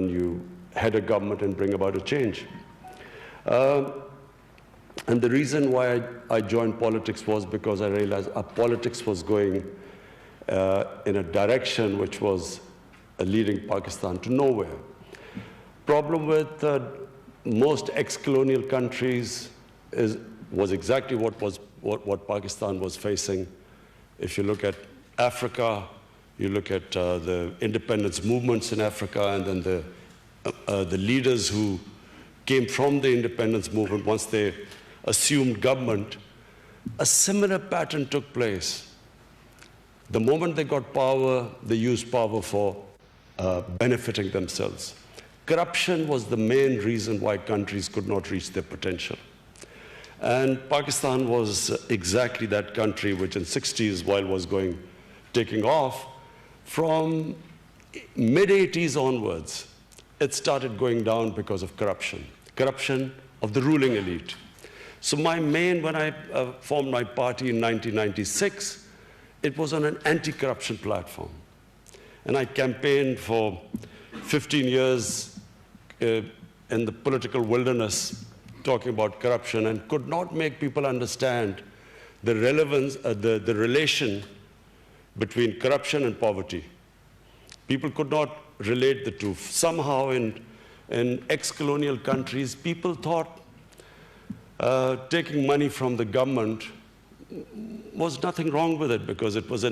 you head a government and bring about a change. And the reason why I joined politics was because I realized our politics was going in a direction which was leading Pakistan to nowhere. Problem with most ex-colonial countries was exactly what Pakistan was facing. If you look at Africa, you look at the independence movements in Africa, and then the leaders who came from the independence movement, once they assumed government, a similar pattern took place. The moment they got power, they used power for benefiting themselves. Corruption was the main reason why countries could not reach their potential. And Pakistan was exactly that country which in the 60s, while was taking off, from mid-80s onwards, it started going down because of corruption of the ruling elite. So when I formed my party in 1996, it was on an anti-corruption platform. And I campaigned for 15 years in the political wilderness, talking about corruption, and could not make people understand the relevance, the relation between corruption and poverty. People could not relate the two. Somehow in ex-colonial countries, people thought taking money from the government was nothing wrong with it, because it was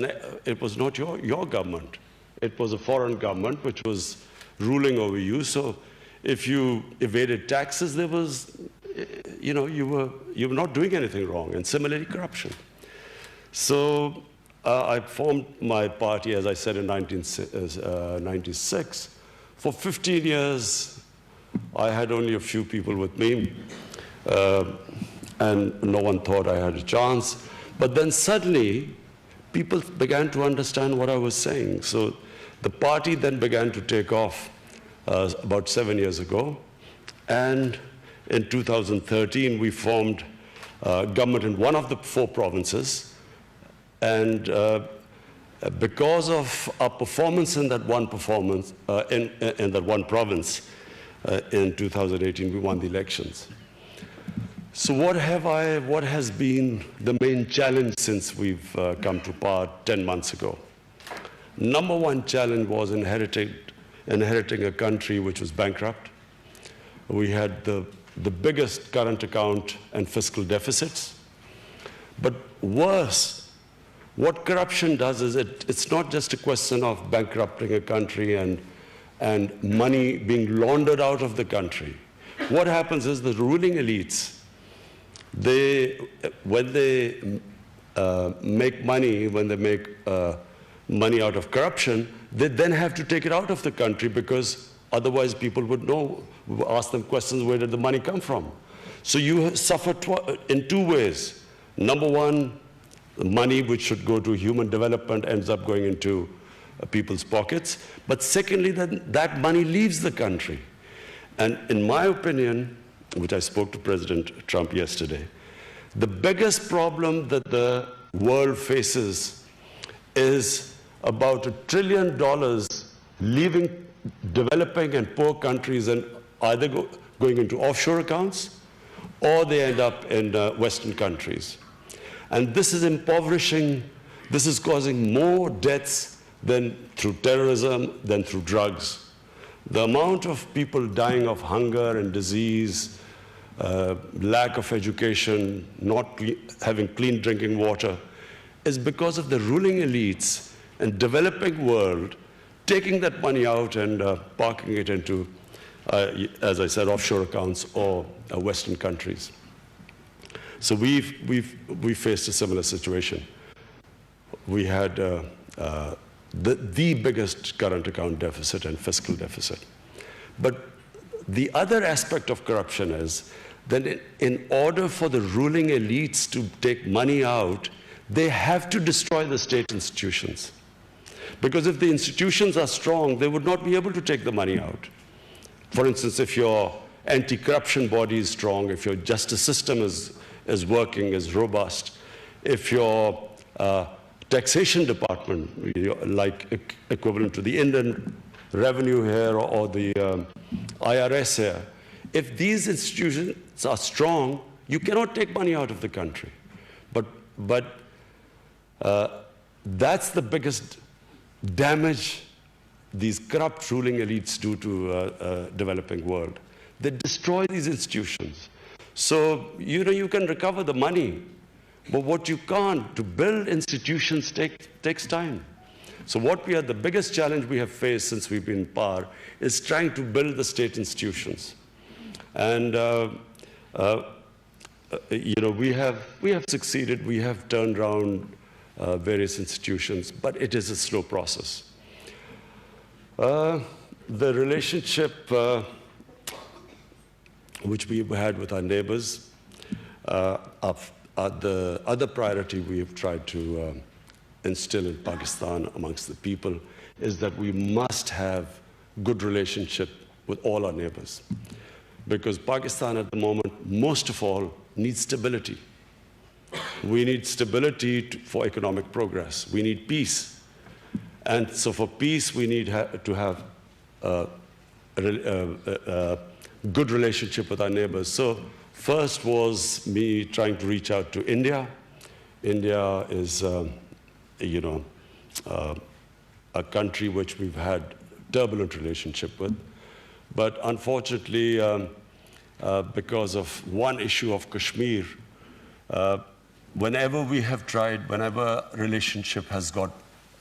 not your government. It was a foreign government which was ruling over you. So if you evaded taxes, there was, you were not doing anything wrong. And similarly, corruption. So I formed my party, as I said, in 1996. For 15 years, I had only a few people with me, and no one thought I had a chance. But then suddenly, people began to understand what I was saying. So the party then began to take off about 7 years ago. And in 2013, we formed government in one of the 4 provinces. And because of our performance in that one province, in 2018, we won the elections. So what has been the main challenge since we've come to power 10 months ago? Number one challenge was inheriting a country which was bankrupt. We had the biggest current account and fiscal deficits. But worse, what corruption does is it's not just a question of bankrupting a country and money being laundered out of the country. What happens is the ruling elites, when they make money, money out of corruption, they then have to take it out of the country, because otherwise people would ask them questions, where did the money come from? So you suffer in 2 ways. Number one, the money which should go to human development ends up going into people's pockets. But secondly, then that money leaves the country. And in my opinion, which I spoke to President Trump yesterday, the biggest problem that the world faces is about $1 trillion leaving developing and poor countries and either going into offshore accounts, or they end up in Western countries. And this is impoverishing, this is causing more deaths than through terrorism, than through drugs. The amount of people dying of hunger and disease, lack of education, not having clean drinking water, is because of the ruling elites and developing world taking that money out and parking it into, as I said, offshore accounts or Western countries. So we faced a similar situation. We had the biggest current account deficit and fiscal deficit. But the other aspect of corruption is that in order for the ruling elites to take money out, they have to destroy the state institutions. Because if the institutions are strong, they would not be able to take the money out. For instance, if your anti-corruption body is strong, if your justice system is working, is robust, if your taxation department, like equivalent to the Indian revenue here or the IRS here. If these institutions are strong, you cannot take money out of the country. But that's the biggest damage these corrupt ruling elites do to developing world. They destroy these institutions. So, you can recover the money, but what you can't, to build institutions takes time. So the biggest challenge we have faced since we've been in power is trying to build the state institutions. And, we have succeeded, we have turned around various institutions, but it is a slow process. The relationship which we've had with our neighbors, the other priority we have tried to instill in Pakistan amongst the people is that we must have good relationship with all our neighbors. Because Pakistan at the moment, most of all, needs stability. We need stability for economic progress. We need peace. And so for peace, we need to have a good relationship with our neighbors. So first was me trying to reach out to India. India is, a country which we've had turbulent relationship with. But unfortunately, because of one issue of Kashmir, whenever we have tried, whenever relationship has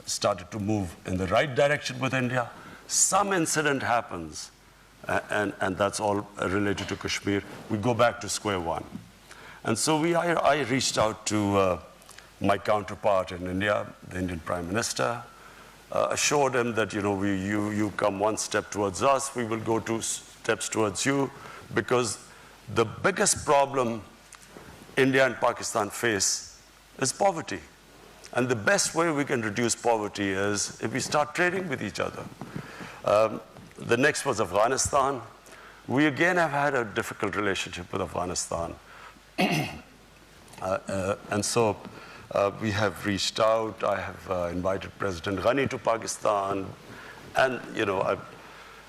started to move in the right direction with India, some incident happens, and that's all related to Kashmir, we go back to square one. And so I reached out to my counterpart in India, the Indian Prime Minister, assured him that, you come one step towards us, we will go 2 steps towards you, because the biggest problem India and Pakistan face is poverty. And the best way we can reduce poverty is if we start trading with each other. The next was Afghanistan. We again have had a difficult relationship with Afghanistan. And so we have reached out. I have invited President Ghani to Pakistan. And,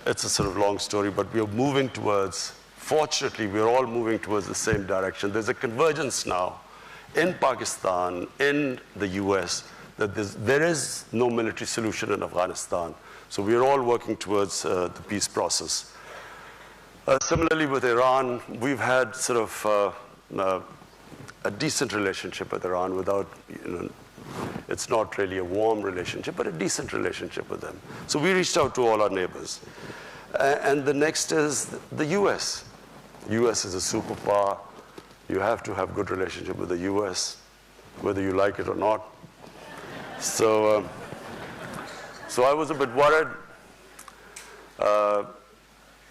it's a sort of long story, but we are moving towards, fortunately, we're all moving towards the same direction. There's a convergence now in Pakistan, in the US, that there is no military solution in Afghanistan. So we're all working towards the peace process. Similarly with Iran, we've had sort of a decent relationship with Iran without, it's not really a warm relationship, but a decent relationship with them. So we reached out to all our neighbors. And the next is the US. US is a superpower. You have to have good relationship with the US, whether you like it or not. So I was a bit worried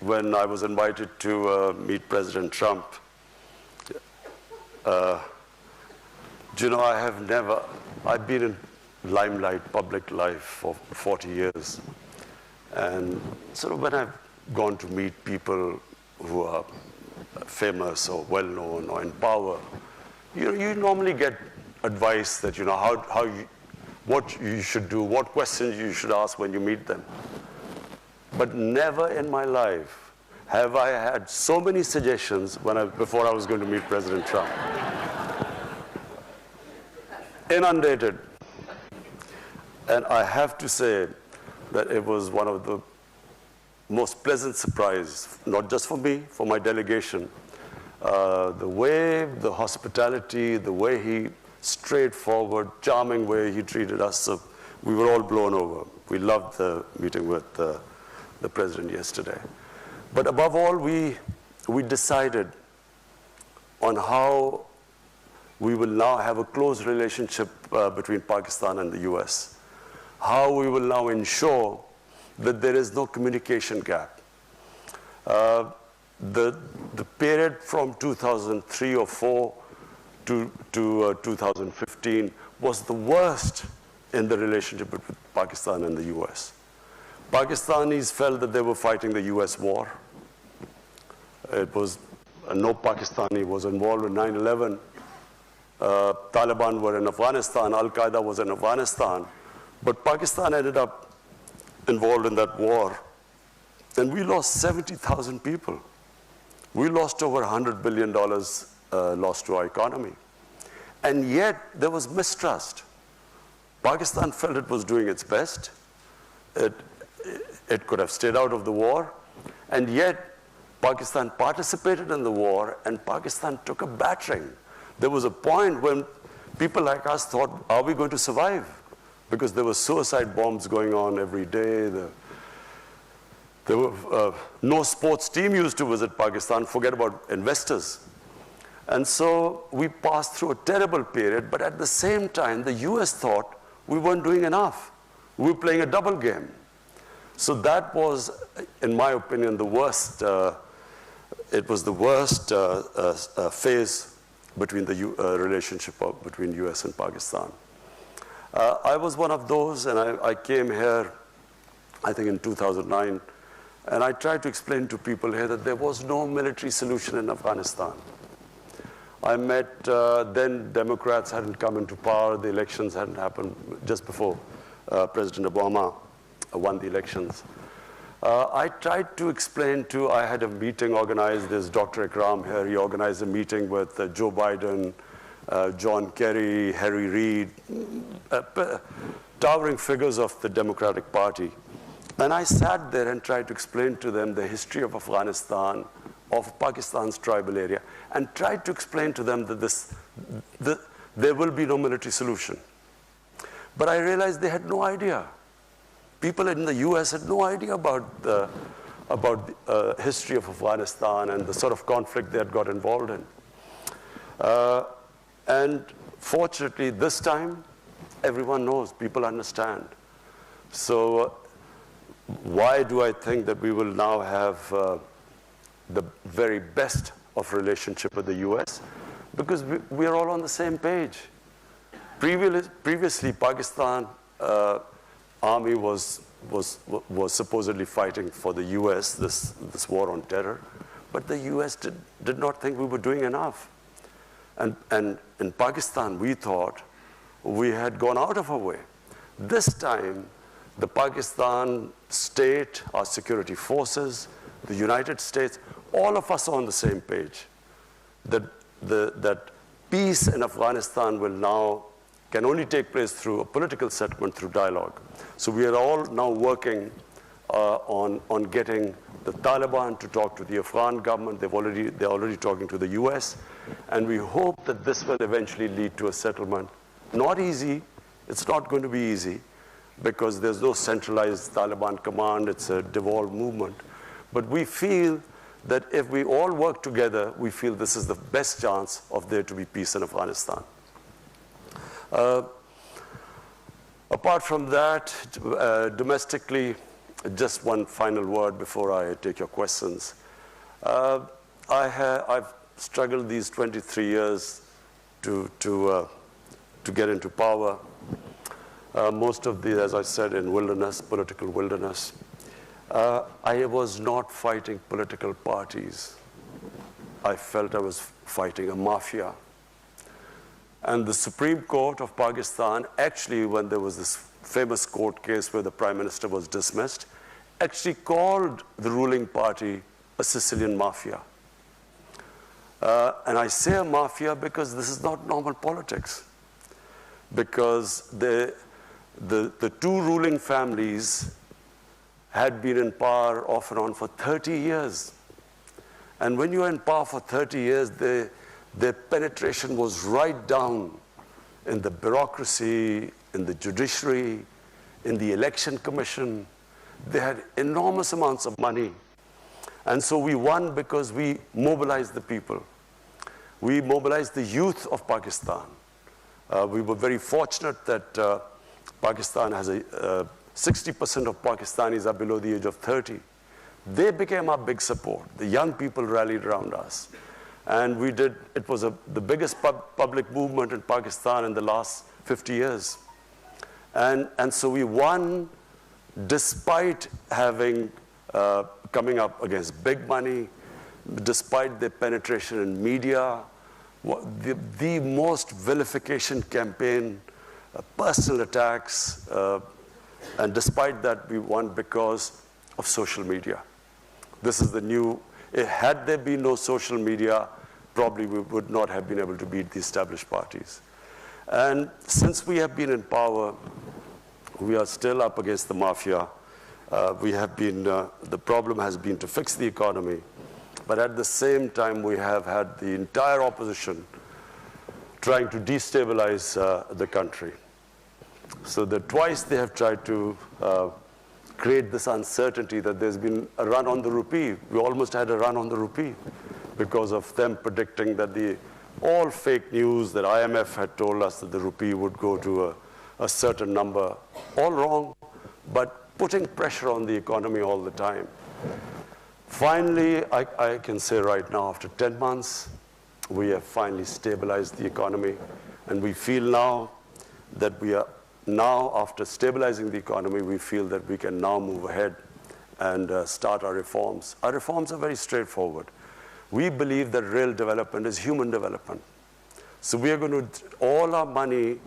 when I was invited to meet President Trump. I've been in limelight public life for 40 years. And sort of when I've gone to meet people who are famous or well-known or in power, you normally get advice that, what you should do, what questions you should ask when you meet them. But never in my life have I had so many suggestions before I was going to meet President Trump. Inundated. And I have to say that it was one of the most pleasant surprises, not just for me, for my delegation. The way, the hospitality, the way he, straightforward, charming way he treated us, so we were all blown over. We loved the meeting with the president yesterday. But above all, we decided on how we will now have a close relationship between Pakistan and the US. How we will now ensure that there is no communication gap. The period from 2003 or 4 to 2015 was the worst in the relationship between Pakistan and the US. Pakistanis felt that they were fighting the US war. It was, no Pakistani was involved in 9/11. Taliban were in Afghanistan, Al-Qaeda was in Afghanistan. But Pakistan ended up involved in that war. And we lost 70,000 people. We lost over $100 billion lost to our economy. And yet, there was mistrust. Pakistan felt it was doing its best. It could have stayed out of the war. And yet, Pakistan participated in the war, and Pakistan took a battering. There was a point when people like us thought, are we going to survive? Because there were suicide bombs going on every day. There were no sports team used to visit Pakistan, forget about investors. And so we passed through a terrible period, but at the same time, the US thought we weren't doing enough. We were playing a double game. So that was, in my opinion, the worst. It was the worst phase between the relationship between US and Pakistan. I was one of those, and I came here, I think in 2009, and I tried to explain to people here that there was no military solution in Afghanistan. I met, then Democrats hadn't come into power, the elections hadn't happened just before President Obama won the elections. I tried to explain I had a meeting organized, there's Dr. Ikram here, he organized a meeting with Joe Biden, John Kerry, Harry Reid, towering figures of the Democratic Party. And I sat there and tried to explain to them the history of Afghanistan, of Pakistan's tribal area, and tried to explain to them that there will be no military solution. But I realized they had no idea. People in the US had no idea about the history of Afghanistan and the sort of conflict they had got involved in. And fortunately, this time, everyone knows, people understand. So why do I think that we will now have the very best of relationship with the US? Because we are all on the same page. Previously, Pakistan army was supposedly fighting for the US, this war on terror, but the US did not think we were doing enough. And in Pakistan, we thought we had gone out of our way. This time, the Pakistan state, our security forces, the United States, all of us are on the same page. That peace in Afghanistan can only take place through a political settlement, through dialogue. So we are all now working on getting the Taliban to talk to the Afghan government. They're already talking to the US. And we hope that this will eventually lead to a settlement. Not easy. It's not going to be easy because there's no centralized Taliban command. It's a devolved movement. But we feel that if we all work together, we feel this is the best chance of there to be peace in Afghanistan. Apart from that, domestically, just one final word before I take your questions. I've struggled these 23 years to get into power. Most of these, as I said, in wilderness, political wilderness. I was not fighting political parties. I felt I was fighting a mafia. And the Supreme Court of Pakistan, actually, when there was this famous court case where the Prime Minister was dismissed, actually called the ruling party a Sicilian mafia. And I say a mafia because this is not normal politics. Because the two ruling families had been in power off and on for 30 years. And when you're in power for 30 years, their penetration was right down in the bureaucracy, in the judiciary, in the election commission. They had enormous amounts of money. And so we won because we mobilized the people. We mobilized the youth of Pakistan. We were very fortunate that Pakistan has 60% of Pakistanis are below the age of 30. They became our big support. The young people rallied around us. And it was the biggest public movement in Pakistan in the last 50 years. And so we won despite having, coming up against big money, despite the penetration in media, the most vilification campaign, personal attacks, And despite that, we won because of social media. This is the new, had there been no social media, probably we would not have been able to beat the established parties. And since we have been in power, we are still up against the mafia. We have been, the problem has been to fix the economy. But at the same time, we have had the entire opposition trying to destabilize the country. So that twice they have tried to create this uncertainty that there's been a run on the rupee. We almost had a run on the rupee because of them predicting that all fake news that IMF had told us that the rupee would go to a certain number. All wrong, but putting pressure on the economy all the time. Finally, I can say right now, after 10 months, we have finally stabilized the economy. And we feel now that we are now, after stabilizing the economy, we feel that we can now move ahead and start our reforms. Our reforms are very straightforward. We believe that real development is human development. So we are going to, all our money,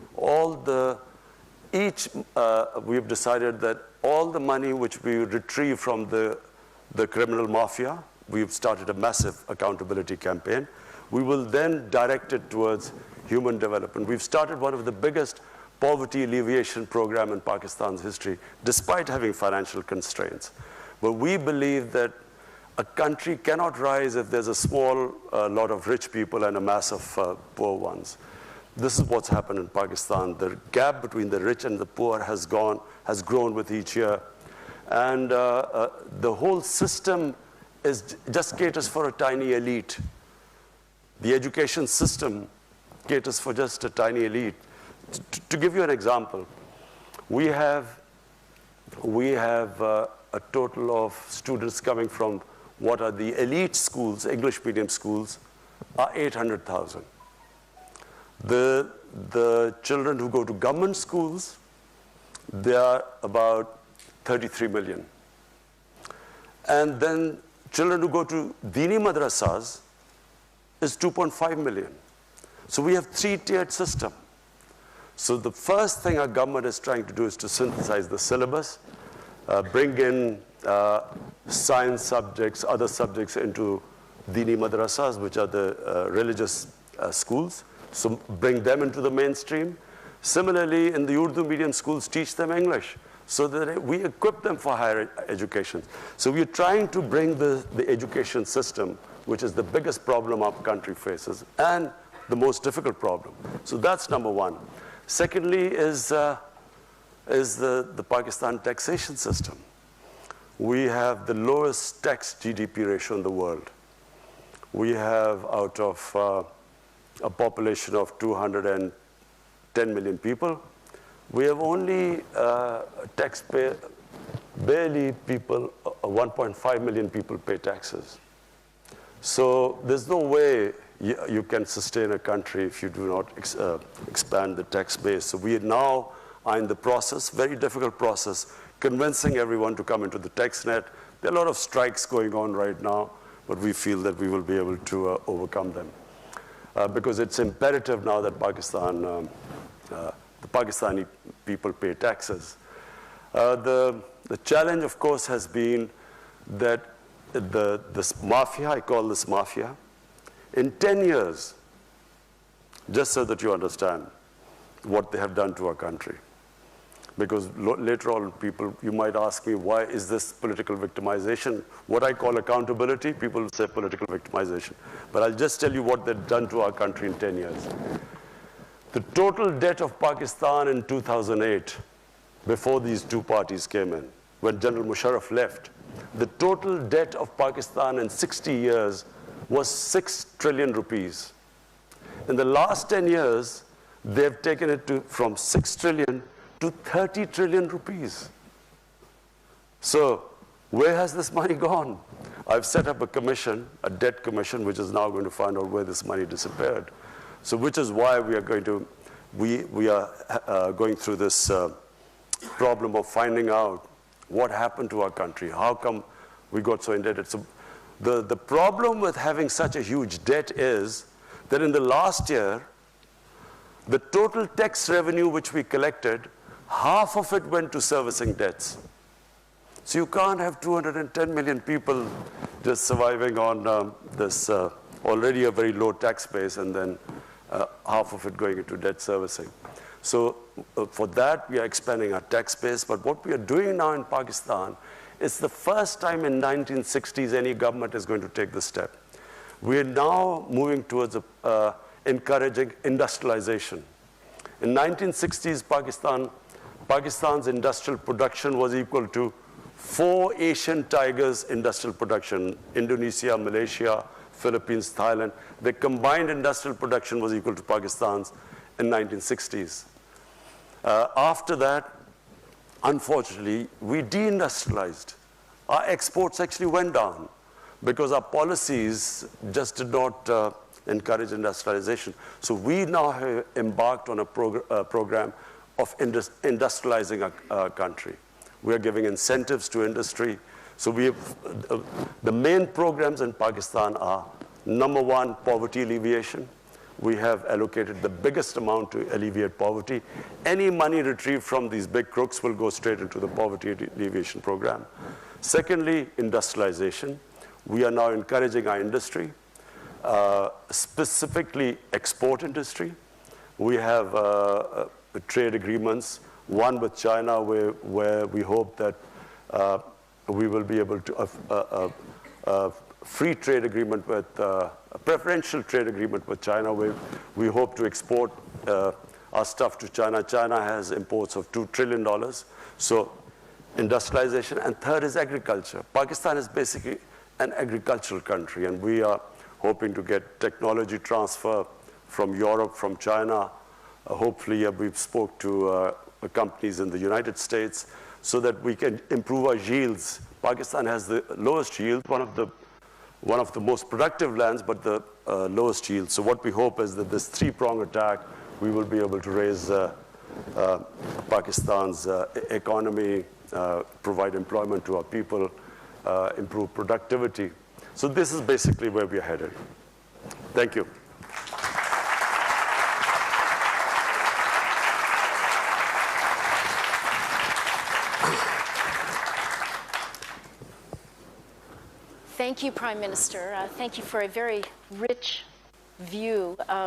we've decided that all the money which we retrieve from the criminal mafia, we've started a massive accountability campaign. We will then direct it towards human development. We've started one of the biggest poverty alleviation program in Pakistan's history, despite having financial constraints. But we believe that a country cannot rise if there's a small lot of rich people and a mass of poor ones. This is what's happened in Pakistan. The gap between the rich and the poor has grown with each year. And the whole system just caters for a tiny elite. The education system caters for just a tiny elite. To give you an example, we have a total of students coming from what are the elite schools, English medium schools, are 800,000. The children who go to government schools, they are about 33 million. And then children who go to Dini madrasas is 2.5 million. So we have three-tiered system. So the first thing our government is trying to do is to synthesize the syllabus, bring in science subjects, other subjects into Dini madrasas, which are the religious schools. So bring them into the mainstream. Similarly, in the Urdu medium schools, teach them English so that we equip them for higher education. So we're trying to bring the education system, which is the biggest problem our country faces and the most difficult problem. So that's number one. Secondly is the Pakistan taxation system. We have the lowest tax GDP ratio in the world. We have, out of a population of 210 million people, we have only taxpayer, barely people, 1.5 million people pay taxes. So there's no way you can sustain a country if you do not expand the tax base. So we now are in the process, very difficult process, convincing everyone to come into the tax net. There are a lot of strikes going on right now, but we feel that we will be able to overcome them. Because it's imperative now that the Pakistani people pay taxes. The challenge, of course, has been that this mafia, I call this mafia, in 10 years, just so that you understand what they have done to our country. Because later on, you might ask me, why is this political victimization? What I call accountability, people say political victimization. But I'll just tell you what they've done to our country in 10 years. The total debt of Pakistan in 2008, before these two parties came in, when General Musharraf left, the total debt of Pakistan in 60 years was 6 trillion rupees. In the last 10 years, they've taken it from 6 trillion to 30 trillion rupees. So where has this money gone? I've set up a commission, a debt commission, which is now going to find out where this money disappeared. So which is why we are going through this problem of finding out what happened to our country. How come we got so indebted? So the problem with having such a huge debt is that in the last year, the total tax revenue which we collected half of it went to servicing debts. So you can't have 210 million people just surviving on this already a very low tax base and then half of it going into debt servicing. So for that, we are expanding our tax base. But what we are doing now in Pakistan is the first time in 1960s any government is going to take this step. We are now moving towards encouraging industrialization. In 1960s, Pakistan's industrial production was equal to 4 Asian tigers' industrial production: Indonesia, Malaysia, Philippines, Thailand. The combined industrial production was equal to Pakistan's in 1960s. After that, unfortunately, we deindustrialized. Our exports actually went down because our policies just did not encourage industrialization. So we now have embarked on a program of industrializing our country. We are giving incentives to industry. So we have, the main programs in Pakistan are, number one, poverty alleviation. We have allocated the biggest amount to alleviate poverty. Any money retrieved from these big crooks will go straight into the poverty alleviation program. Secondly, industrialization. We are now encouraging our industry, specifically export industry. We have trade agreements, one with China where we hope that we will be able to free trade agreement with, a preferential trade agreement with China, where we hope to export our stuff to China. China has imports of $2 trillion. So industrialization. And third is agriculture. Pakistan is basically an agricultural country, and we are hoping to get technology transfer from Europe, from China. Hopefully, we've spoke to companies in the United States so that we can improve our yields. Pakistan has the lowest yield, one of the most productive lands, but the lowest yield. So what we hope is that this three-pronged attack, we will be able to raise Pakistan's economy, provide employment to our people, improve productivity. So this is basically where we are headed. Thank you. Thank you, Prime Minister. Thank you for a very rich view of